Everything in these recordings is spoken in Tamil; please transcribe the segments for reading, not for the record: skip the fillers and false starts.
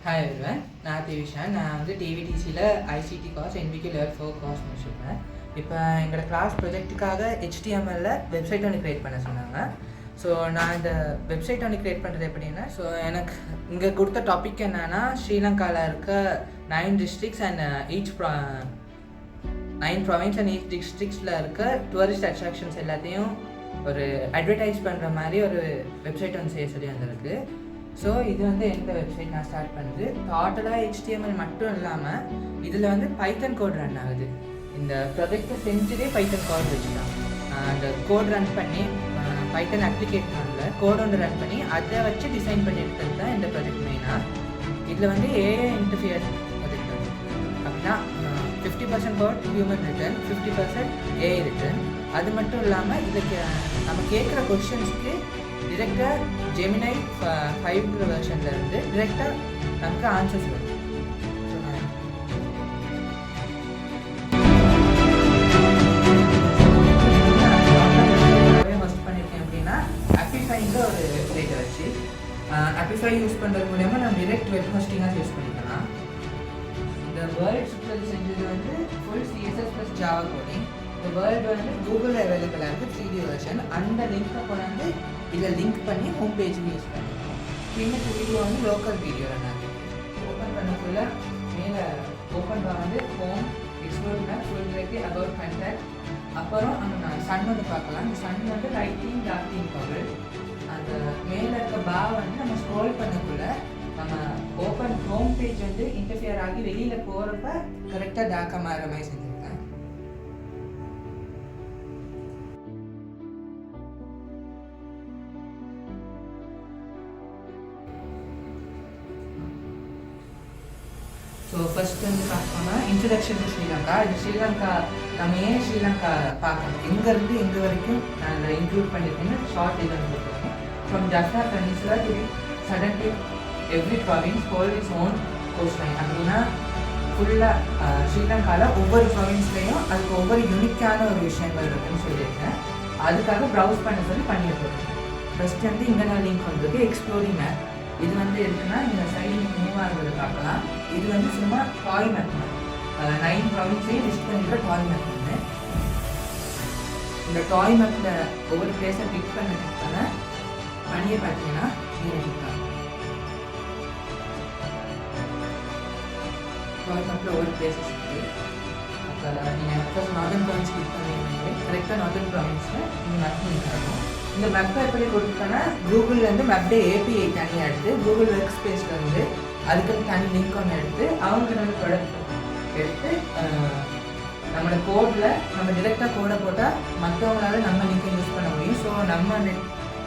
ஹாய் எவ்ரிவன், நான் திவிஷன். நான் வந்து டிவிடிசியில் ICT course NVQ Level 4 course முடிச்சிருக்கேன். இப்போ எங்களோட கிளாஸ் ப்ரொஜெக்ட்டுக்காக HTML வெப்சைட் ஒன்று க்ரியேட் பண்ண சொன்னாங்க. ஸோ நான் இந்த வெப்சைட் ஒன்று க்ரியேட் பண்ணுறது எப்படின்னா, ஸோ எனக்கு இங்கே கொடுத்த டாபிக் என்னென்னா, ஸ்ரீலங்காவில் இருக்க 9 டிஸ்ட்ரிக்ஸ் அண்ட் 9 ப்ரொவின்ஸ் அண்ட் 8 டிஸ்ட்ரிக்ஸில் இருக்க டூரிஸ்ட் அட்ராக்ஷன்ஸ் எல்லாத்தையும் ஒரு அட்வர்டைஸ் பண்ணுற மாதிரி ஒரு வெப்சைட் ஒன்று செய்ய சொல்லி வந்திருக்கு. ஸோ இது வந்து எந்த வெப்சைட் நான் ஸ்டார்ட் பண்ணுறது, டோட்டலாக HTML மட்டும் இல்லாமல் இதில் வந்து பைத்தன் கோட் ரன் ஆகுது. இந்த ப்ராஜெக்டை செஞ்சதே பைத்தன் கோட் வச்சு தான். அந்த கோட் ரன் பண்ணி பைத்தன் அப்ளிகேஷனில் கோட் ஒன்று ரன் பண்ணி அதை வச்சு டிசைன் பண்ணி எடுத்தது தான் இந்த ப்ராஜெக்ட் மெயினாக. இதில் வந்து ஏஐ இன்டர்ஃபியர் ப்ராஜெக்ட் அப்படின்னா 50% code human written, 50% AI written. அது மட்டும் இல்லாமல் இதுக்கு நம்ம கேட்குற கொஷின்ஸ்க்கு டிரெக்டாக ஜெமினை 5 வெர்ஷனில் இருந்து டிரெக்டாக நமக்கு ஆன்சர்ஸ் வரும். ஃபஸ்ட் பண்ணியிருக்கேன் அப்படின்னா ஆப்பிஃபைங்கிற ஒரு வெப்சைட்டை வச்சு ஆப்பிஃபை யூஸ் பண்ணுறது மூலயமா நம்ம டிரெக்ட் வெப் ஹோஸ்டிங்காக யூஸ் பண்ணிக்கலாம். இந்த வேர்ல்ட் சுற்றுலா செஞ்சது வந்து ஃபுல் CSS + ஜாவா கோடிங். இந்த வேர்ல்டு வந்து கூகுளில் அவைலபிளாக இருக்குது 3D வெர்ஷன். அந்த லிங்க்கை கொண்டாந்து இதில் லிங்க் பண்ணி ஹோம் பேஜுக்கு யூஸ் பண்ணிக்கலாம். பின்னத்து வீடியோ வந்து லோக்கல் வீடியோ நான் ஓப்பன் பண்ணக்குள்ள மேலே ஓப்பன் வந்து home, explore map, full directly about contact. அப்புறம் அங்கே சன் வந்து பார்க்கலாம். இந்த சன் வந்து ரைட்டிங் டார்க்கிங் பவர். அந்த மேலே இருக்க வந்து நம்ம ஸ்க்ரோல் பண்ணக்குள்ள நம்ம ஓப்பன் ஹோம் பேஜ் வந்து இன்டர்ஃபியர் ஆகி வெளியில் போகிறப்ப கரெக்டாக டார்க்காக மாறுற மாதிரி செஞ்சுருக்கேன். ஸோ ஃபஸ்ட் வந்து பார்த்தோம்னா இன்ட்ரடக்ஷன் டு ஸ்ரீலங்கா. இது ஸ்ரீலங்கா நம்ம ஏன் ஸ்ரீலங்கா பார்க்கணும், எங்கேருந்து எங்கே வரைக்கும் நான் அதில் இன்க்ளூட் பண்ணியிருக்கேன்னு ஷார்ட் இதை கொடுத்துருக்கேன். From Jaffna peninsula to suddenly every province whole is own cost line. அப்படின்னா ஃபுல்லாக ஸ்ரீலங்காவில் ஒவ்வொரு ப்ராவின்ஸ்லேயும் அதுக்கு ஒவ்வொரு யூனிக்கான ஒரு விஷயங்கள் இருக்குன்னு சொல்லியிருக்கேன். அதுக்காக ப்ரௌஸ் பண்ண சொல்லி பண்ணியிருக்கேன். ஃபஸ்ட் வந்து இங்கே நான் லிங்க் வந்துருக்கு எக்ஸ்ப்ளோரிங் மேப். இது வந்து இருக்குன்னா இந்த சைடு மூவ் ஆகுறது பார்க்கலாம். இது வந்து சும்மா டாய் மேப், 9 ப்ராவின்ஸையும் லிஸ்ட் பண்ணிக்கிற டாய் மேப் வந்து. இந்த டாய் மேப்பில் ஒவ்வொரு பிளேஸை பிக் பண்ண பணியை பார்த்தீங்கன்னா நீங்கள் கிளிக் டாய் மேப்பில் ஒவ்வொரு பிளேசஸ் இருக்குது. அப்போ நீங்கள் ஃபர்ஸ்ட் நார்தன் ப்ராவின்ஸ் கிளிக் பண்ணிங்கன்னா கரெக்டாக நார்தன் ப்ராவின்ஸில் நீங்கள் மேப் பண்ணி தரணும். இந்த மேப்பை எப்படி கொடுத்துட்டோன்னா கூகுள்லேருந்து மேப்டே API தனியாக எடுத்து கூகுள் ஒர்க் ஸ்பேஸ்லேருந்து அதுக்குன்னு தனி லிங்க் ஒன்று எடுத்து அவங்க நம்ம ப்ராடக்ட் எடுத்து நம்மளோட கோடில் நம்ம டிரெக்டாக கோடை போட்டால் மற்றவங்களால நம்ம லிங்கை யூஸ் பண்ண முடியும். ஸோ நம்ம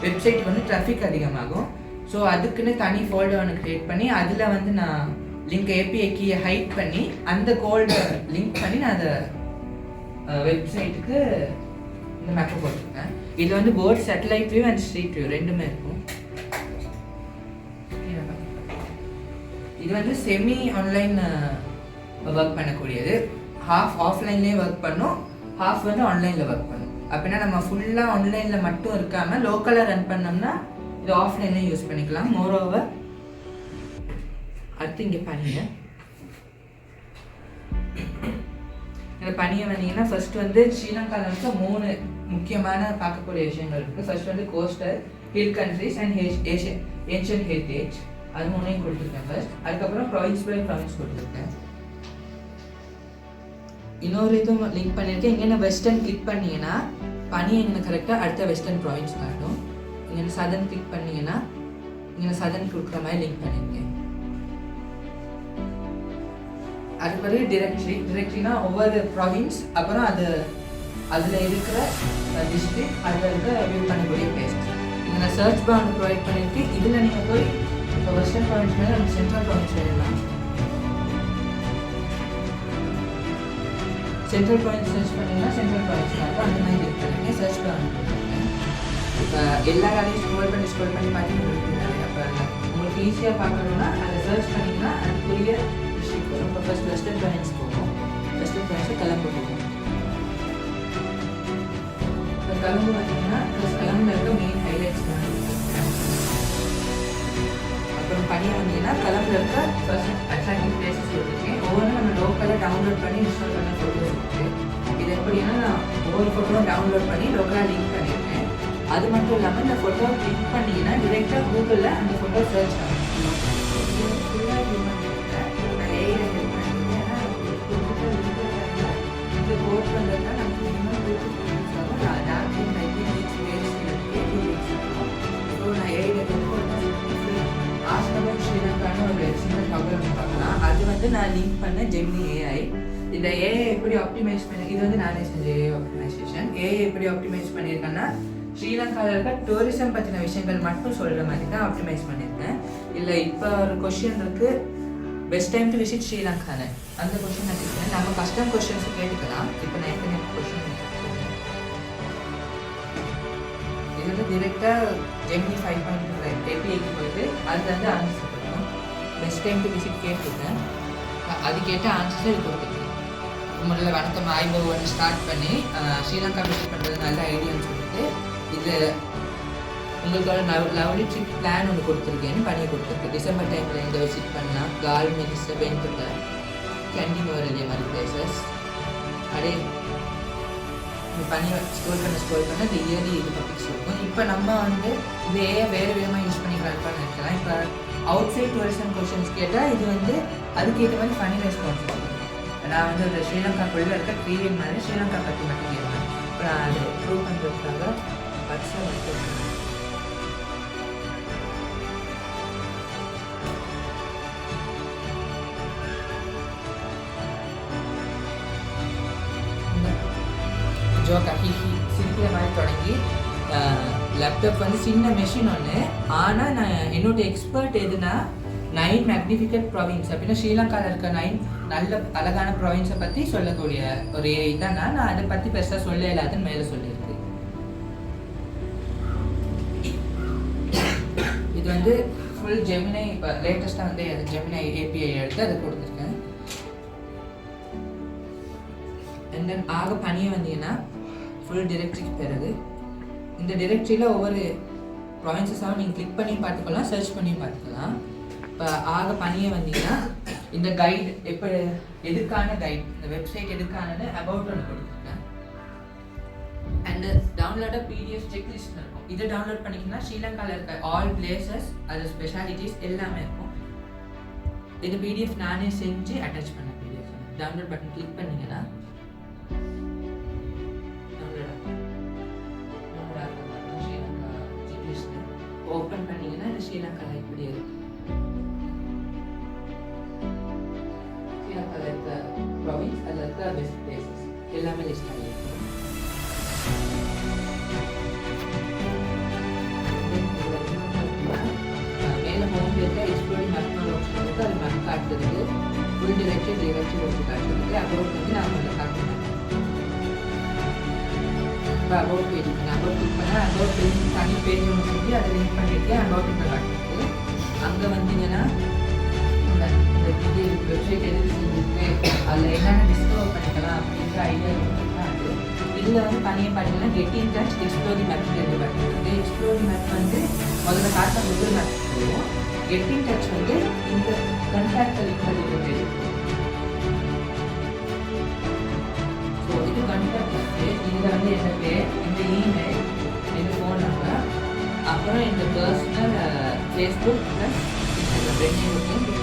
வெப்சைட்டுக்கு வந்து ட்ராஃபிக் அதிகமாகும். ஸோ அதுக்குன்னு தனி ஃபோல்டர் ஒன்று க்ரியேட் பண்ணி அதில் வந்து நான் லிங்க் API கீயை ஹைட் பண்ணி அந்த கோல்டை லிங்க் பண்ணி நான் அதை வெப்சைட்டுக்கு இந்த மேப்பை போட்டிருக்கேன். இது வந்து both satellite view and street view ரெண்டுமே இருக்கும். இது வந்து செமி ஆன்லைன் ஒர்க் பண்ணக்கூடியது. ஹாஃப் ஆஃப்லைன்லேயே ஒர்க் பண்ணும், ஹாஃப் வந்து ஆன்லைனில் ஒர்க் பண்ணும். அப்படின்னா நம்ம ஃபுல்லாக ஆன்லைனில் மட்டும் இருக்காமல் லோக்கலாக ரன் பண்ணோம்னா இது ஆஃப்லைன்லேயும் யூஸ் பண்ணிக்கலாம். மோரோவர் அடுத்து இங்கே பண்ணிங்க இந்த பணியை வந்தீங்கன்னா ஃபர்ஸ்ட் வந்து ஸ்ரீலங்காவில் இருக்க 3 முக்கியமான பார்க்கக்கூடிய விஷயங்கள் இருக்குது. ஃபர்ஸ்ட் வந்து coastal, hill countries and ancient heritage. அது 3ஐயும் கொடுத்துருக்கேன் ஃபர்ஸ்ட். அதுக்கப்புறம் ப்ராவின்ஸ் பை ப்ராவின்ஸ் கொடுத்துருக்கேன். இன்னொரு இதுவும் லிங்க் பண்ணியிருக்கேன். இங்கே வெஸ்டர்ன் கிளிக் பண்ணிங்கன்னா பனி எங்கே கரெக்டாக அடுத்த வெஸ்டர்ன் ப்ராவின்ஸ் காட்டும். இங்கே சதர்ன் கிளிக் பண்ணிங்கன்னா இங்கே சதர்ன் கொடுக்குற மாதிரி லிங்க் பண்ணியிருக்கேன். அது பிறகு டிரெக்ட்ரினா ஒவ்வொரு ப்ராவின்ஸ், அப்புறம் அதில் இருக்கிற டிஸ்ட்ரிக்ட், அதில் இருக்க வியூ பண்ணக்கூடிய பிளேஸ். இங்கே நான் சர்ச் பார் ஒன்று ப்ரொவைட் பண்ணியிருக்கேன். இதில் நீங்கள் போய் இப்போ வெஸ்டர்ன் ப்ராவின்ஸ் மேலே நம்ம சென்ட்ரல் ப்ராவின்ஸ் எழுதலாம். சென்ட்ரல் ப்ராவின்ஸ் சர்ச் பண்ணிங்கன்னா சென்ட்ரல் ப்ராவின்ஸ் இருக்கும். அந்த மாதிரி கிளிக் பண்ணிங்க சர்ச் பார் ஒன்று கொடுத்துருக்கேன். இப்போ எல்லா வேலையும் ஸ்க்ரோல் பண்ணி பார்த்தீங்கன்னா அப்போ உங்களுக்கு ஈஸியாக பார்க்கணுன்னா அதை சர்ச் பண்ணிங்கன்னா அதுக்குரிய இப்போ ஃபர்ஸ்ட் வெஸ்டர்ன் ப்ராவின்ஸ் போகும். வெஸ்டர்ன் ப்ராவின்ஸை கிளம்பு போகும். இப்போ கிளம்பு பார்த்தீங்கன்னா கிளம்புல இருக்க மெயின் ஹைலைட்ஸ் தான். அப்புறம் பணியை வந்தீங்கன்னா கொலம்பில் இருக்க ஃபர்ஸ்ட் அட்ராக்டிவ் பிளேசஸ் கொடுத்துருக்கேன். ஒவ்வொன்றும் நம்ம லோக்கலாக டவுன்லோட் பண்ணி இன்ஸ்டால் பண்ண ஃபோட்டோஸ் இருக்குது. இது எப்படின்னா நான் ஒவ்வொரு ஃபோட்டோவும் டவுன்லோட் பண்ணி லோக்கலாக லிங்க் பண்ணியிருக்கேன். அது மட்டும் இல்லாமல் இந்த ஃபோட்டோ கிளிக் பண்ணிங்கன்னா டிரெக்டாக கூகுளில் அந்த ஃபோட்டோ சர்ச் பண்ணிக்கலாம். ஃபுல்லாக ஹியூமன் நான் ஏஐ ஹெல்ப் பண்ணியிருக்கேன். ஏன்னா இந்த கோட் பண்ணுறதுனா நமக்கு மினிமம் 2 to 3 weeks ஆகும். நான் அடாப்டிங் டைப்பிங் வீக்ஸ் வேஸ்ட் எடுத்து 2 weeks ஆகும். ஸோ நான் ஏஐ ஆஸ்கபம் ஸ்ரீலங்கான்னு ஒரு சின்ன ப்ராப்ளம் பார்க்கலாம். அது வந்து நான் லிங்க் பண்ண ஜெமினி ஏஐ. இந்த ஏஐ எப்படி ஆப்டிமைஸ் பண்ணி இது வந்து நானே செஞ்ச ஏஐ ஆப்டிமைசேஷன். ஏஐ எப்படி ஆப்டிமைஸ் பண்ணியிருக்கேன்னா ஸ்ரீலங்காவில் இருக்க டூரிசம் பற்றின விஷயங்கள் மட்டும் சொல்கிற மாதிரி தான் ஆப்டிமைஸ் பண்ணியிருக்கேன். இல்லை இப்போ ஒரு கொஷின் இருக்குது, பெஸ்ட் டைம் டு விசிட் ஸ்ரீலங்கான்னு. அந்த கொஷின் நான் கேட்குறேன். நம்ம கஸ்டம் கொஷின்ஸ் கேட்டுக்கலாம். இப்போ நான் ஏற்கனவே கொஷின் இது வந்து டிரெக்டாக ஜெமினி 5.2 APIக்கு போயிட்டு அது வந்து ஆன்சர் கொடுக்கணும். பெஸ்ட் டைம் டு விசிட் கேட்டிருக்கேன். அது கேட்ட ஆன்சர்ஸை இது கொடுத்துருக்கேன். முதல்ல வணக்கம் ஆய்வு ஸ்டார்ட் பண்ணி ஸ்ரீலங்கா விசிட் பண்ணுறது நல்ல ஐடியான்னு சொல்லிட்டு இது உங்களுக்கோட லவ்லி ட்ரிப் பிளான் ஒன்று கொடுத்துருக்கேன்னு பண்ணி கொடுத்துருக்கு. டிசம்பர் டைமில் எங்கே விசிட் பண்ணலாம், கால் மெடிஸ் பென்ட்டுங்க கேண்டிங் வர இதே மாதிரி பிளேசஸ் அப்படியே பண்ணி ஸ்கோல் பண்ண இந்த இயர்லி இது டாபிக்ஸ் இருக்கும். இப்போ நம்ம வந்து இந்த ஏஐ வேறு விதமாக யூஸ் பண்ணிக்கலாம்னு நினைக்கலாம். இப்போ அவுட் சைட் டூரிசம் கொஷின்ஸ் கேட்டால் இது வந்து அதுக்கேற்ற மாதிரி ஃபனி ரெஸ்பான்ஸ் இருக்கும். நான் வந்து அந்த ஸ்ரீலங்காக்குள்ளே இருக்க க்ரீவியன் மாதிரி ஸ்ரீலங்கா பற்றி மட்டும் கேட்பேன். இப்போ நான் அது ப்ரூவ் பண்ணுறதுக்காக வாட்ஸ்அப் எடுத்துருக்கேன். ஜோக்கா ஹிஹி சிரிக்கிற மாதிரி தொடங்கி லேப்டாப் வந்து சின்ன மெஷின் ஒன்று. ஆனால் நான் என்னோட எக்ஸ்பர்ட் எதுனா 9 மேக்னிஃபிகண்ட் ப்ராவின்ஸ் அப்படின்னா ஸ்ரீலங்காவில் இருக்க 9 நல்ல அழகான ப்ராவின்ஸை பற்றி சொல்லக்கூடிய ஒரு இதான். நான் அதை பற்றி பெருசாக சொல்ல இல்லாதுன்னு மேலே சொல்லியிருக்கேன். இது வந்து ஃபுல் ஜெமினை இப்போ லேட்டஸ்ட்டாக வந்து ஜெமினை ஏபிஐ எடுத்து அதை கொடுத்துருக்கேன். அண்ட் தென் ஆக பணியை வந்தீங்கன்னா ஃபுல் டிரெக்டரிக்கு பிறகு இந்த டிரெக்டரியில் ஒவ்வொரு ப்ராவின்ஸஸாகவும் நீங்கள் கிளிக் பண்ணி பார்த்துக்கலாம், சர்ச் பண்ணி பார்த்துக்கலாம். இப்போ ஆக பணியை வந்தீங்கன்னா இந்த கைடு எப்போ எதுக்கான கைட், இந்த வெப்சைட் எதுக்கானது அபவுட் ஒன்று கொடுத்துருக்கேன். அண்டு டவுன்லோட பிடிஎஃப் செக்லிஸ்ட் இருக்கும். இதை டவுன்லோட் பண்ணிங்கன்னா ஸ்ரீலங்காவில் இருக்க ஆல் பிளேசஸ் அது ஸ்பெஷாலிட்டிஸ் எல்லாமே இருக்கும். இது பிடிஎஃப் நானே செஞ்சு அட்டாச் பண்ண பிடிஎஃப். டவுன்லோட் பட்டன் கிளிக் பண்ணிங்கன்னா ஓப்பன் பண்ணீங்கன்னா இந்த ஸ்ரீலங்காவில் இப்படி இருக்கு. ஸ்ரீலங்காவில் இருக்க ப்ராவின்ஸ் அதில் இருக்க பெஸ்ட் பிளேசஸ் எல்லாமே லிஸ்ட் பண்ணியிருக்கோம். மேலே ஹோம் பேஜில் எக்ஸ்ப்ளோரிங் மேப் ஆப்ஷன் இருக்குது. அது மேப் காட்டுறதுக்கு ஃபுல் டிரெக்ஷன் வச்சு காட்டுறதுக்கு அபவுட் வந்து நான் உங்களை காட்டுறேன். இப்போ அபவுட் பேஜ் அபவுட் கிளிக் பண்ணால் அபவுட் பேஜ் தனி பேஜ் ஒன்று செஞ்சு அதை லிங்க் பண்ணியிருக்கேன். அபவுட் இப்போ காட்டுறது அங்கே வந்தீங்கன்னா இந்த வெப்சைட் எதுக்கு செஞ்சுருக்கு, அதில் என்னென்ன டிஸ்கவர் பண்ணிக்கலாம் அப்படின்ற ஐடியா அது. இதில் வந்து பணியை பார்த்தீங்கன்னா கெட் இன் டச் எக்ஸ்ப்ளோரி மேப் ரெண்டு பார்த்துருக்கு. எக்ஸ்ப்ளோரி மேப் வந்து முதல்ல காட்ட கூகுள் மேப் போகும். கெட் இன் டச் வந்து இந்த கண்டாக்ட் லிங்க் பண்ணிட்டு பேஜ். ஸோ இது கண்டாக்ட் பேஜ். இதில் வந்து என்ன பேர், இந்த இமெயில், இந்த ஃபோன் நம்பர், அப்புறம் இந்த பர்சனல் ஃபேஸ்புக் ப்ளஸ் இன்ஸ்டாகிராம் ரெண்டு இருக்கு.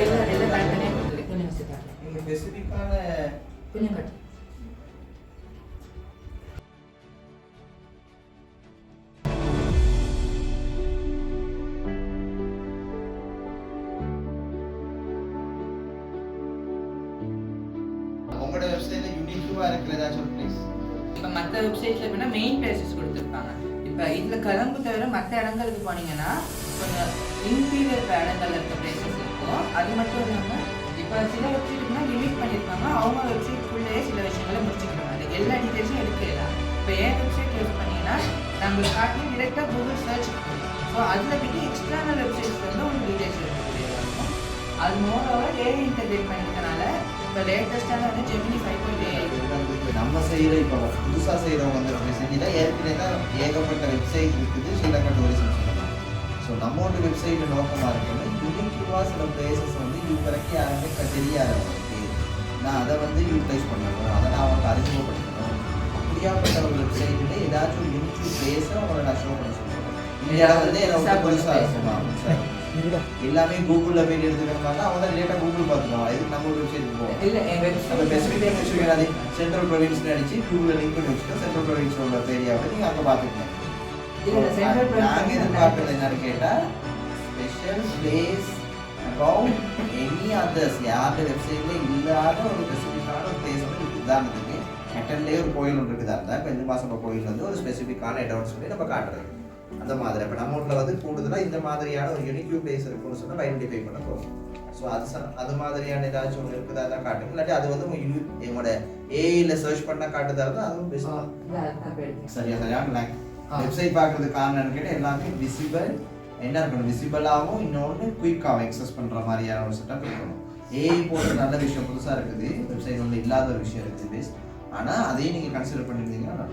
எல்லாம் தனித்தனியாக கொடுத்துருக்கு. கொஞ்சம் வச்சுருக்காங்க ஸ்பெசிஃபிக்கான கொஞ்சம் கட்டு. உங்களோட வெப்சைட்ல யூனிக்வா இருக்கிற ஏதாச்சும் பிளேஸ் இப்போ மற்ற வெப்சைட்ல எப்படின்னா மெயின் பிளேசஸ் கொடுத்துருப்பாங்க. இப்போ இதில் கலம்பு தவிர மற்ற இடங்களுக்கு போனீங்கன்னா கொஞ்சம் இன்டீரியர் இடங்கள்ல இருக்க பிளேசஸ் இருக்கும். அது மட்டும் இல்லாமல் இப்போ சில வெப்சைட்டுக்குனா லிமிட் பண்ணியிருப்பாங்க. அவங்க வெப்சைட்குள்ளேயே சில விஷயங்களை முடிச்சுக்கிற மாதிரி எல்லா டீட்டெயில்ஸும் எடுக்கலாம். இப்போ ஏன் வெப்சைட் யூஸ் பண்ணிங்கன்னா நம்மளுக்கு காட்டி டிரெக்டாக கூகுள் சர்ச் பண்ணுவோம். ஸோ அதில் போய்ட்டு எக்ஸ்டர்னல் வெப்சைட்ஸ் வந்து உங்களுக்கு டீட்டெயில்ஸ் எடுக்கக்கூடியதாக இருக்கும். அது மோரோவர் ஏஐ இன்டெகிரேட் பண்ணிக்கிறதுனால இப்போ லேட்டஸ்ட்டான வந்து ஜெமினி 5.8 நம்ம செய்கிற இப்போ புதுசாக செய்கிறவங்க வந்து செஞ்சுட்டா ஏற்கனவே தான் ஏகப்பட்ட வெப்சைட் இருக்குது ஸ்ரீலங்கா டூரிசம் சொல்லலாம். ஸோ நம்மளோட வெப்சைட் நோக்கமாக இருக்கணும் யூனிக்யூவாக சில பிளேசஸ் வந்து இது வரைக்கும் யாருமே தெரியாது அவங்களுக்கு. நான் அதை வந்து யூட்டிலைஸ் பண்ணணும், அதை நான் அவங்களுக்கு அறிமுகப்படுத்தணும். அப்படியாப்பட்ட ஒரு வெப்சைட்டில் ஏதாச்சும் ஒரு யூனிக் பிளேஸை அவங்களை நான் ஷோ பண்ண சொல்லுவேன். இந்த இடம் வந்து எனக்கு புதுசாக இருக்குமா எல்லாமே கூகுளில் போய் எடுத்துக்கிறோம்னா அவங்க தான் லேட்டாக கூகுள் பார்த்துக்கலாம். இதுக்கு நம்ம ஒரு வெப்சைட் போவோம் இல்லை என் நம்ம ஸ்பெசிஃபிக்காக வச்சுருக்காது சென்ட்ரல் ப்ரொவின்ஸ்னு அடிச்சு கூகுளில் லிங்க் பண்ணி வச்சுக்கோம். சென்ட்ரல் ப்ரொவின்ஸ் உள்ள ஏரியாவை நீங்கள் அங்கே பார்த்துக்கலாம். நாங்கள் எதிர்பார்க்கறது என்னன்னு கேட்டால் special place about any others யாரோட வெப்சைட்டில் இல்லாத ஒரு ஸ்பெசிஃபிக்கான ஒரு பிளேஸ் வந்து உதாரணத்துக்கு ஹெட்டன்லேயே ஒரு கோயில் ஒன்று இருக்குதா இருந்தால் இப்போ இந்த மாதம் கோயில் வந்து ஒரு ஸ்பெசிஃபிக்கான இடம்னு சொல்லி நம்ம காட்டுறது. அந்த மாதிரி இப்போ நம்ம ஊரில் வந்து கூடுதலாக இந்த மாதிரியான ஒரு யூனிக் பிளேஸ் இருக்குன்னு சொன்னால் ஐடென்டிஃபை பண்ண போகும். ஸோ அது மாதிரியான ஏதாச்சும் ஒன்று இருக்குதா தான் காட்டுங்க. இல்லாட்டி அது வந்து என்னோட ஏஐயில் சர்ச் பண்ணால் காட்டுதா இருந்தால் அதுவும் பெஸ்ட். சரியான வெப்சைட் பார்க்கறதுக்கு காரணம் கேட்டால் எல்லாமே விசிபிள் என்ன இருக்கணும், விசிபிளாகவும் இன்னொன்று குயிக்காகவும் எக்ஸஸ் பண்ணுற மாதிரியான ஒரு செட்டப் இருக்கணும். ஏஐ போட்டு நல்ல விஷயம் புதுசாக இருக்குது, வெப்சைட் ஒன்று இல்லாத ஒரு விஷயம் இருக்குது. ஆனால் அதையும் நீங்கள் கன்சிடர் பண்ணியிருந்தீங்கன்னா